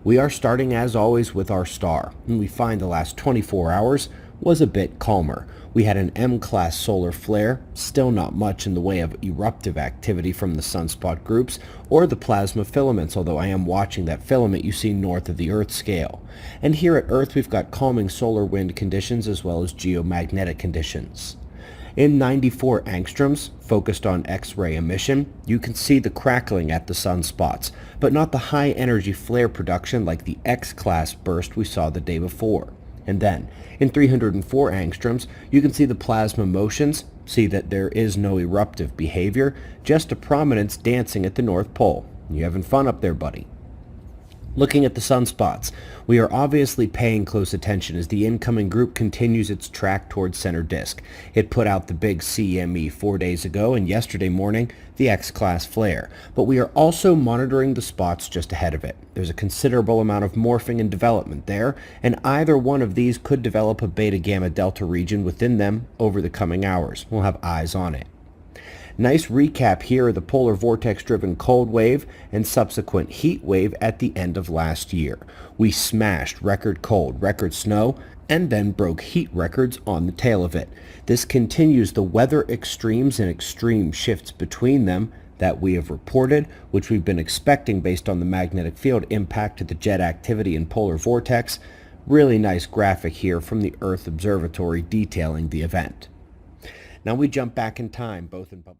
We are starting as always with our star, and we find the last 24 hours was a bit calmer. We had an M-class solar flare, still not much in the way of eruptive activity from the sunspot groups or the plasma filaments, although I am watching that filament you see north of the Earth scale. And here at Earth we've got calming solar wind conditions as well as geomagnetic conditions. In 94 angstroms, focused on X-ray emission, you can see the crackling at the sunspots, but not the high energy flare production like the X-class burst we saw the day before. And then, in 304 angstroms, you can see the plasma motions, see that there is no eruptive behavior, just a prominence dancing at the North Pole. You having fun up there, buddy? Looking at the sunspots, we are obviously paying close attention as the incoming group continues its track towards center disk. It put out the big CME 4 days ago, and yesterday morning the X-class flare, but we are also monitoring the spots just ahead of it. There's a considerable amount of morphing and development there, and either one of these could develop a beta gamma delta region within them over the coming hours. We'll have eyes on it. Nice recap here of the polar vortex-driven cold wave and subsequent heat wave at the end of last year. We smashed record cold, record snow, and then broke heat records on the tail of it. This continues the weather extremes and extreme shifts between them that we have reported, which we've been expecting based on the magnetic field impact to the jet activity in polar vortex. Really nice graphic here from the Earth Observatory detailing the event. Now we jump back in time, both in public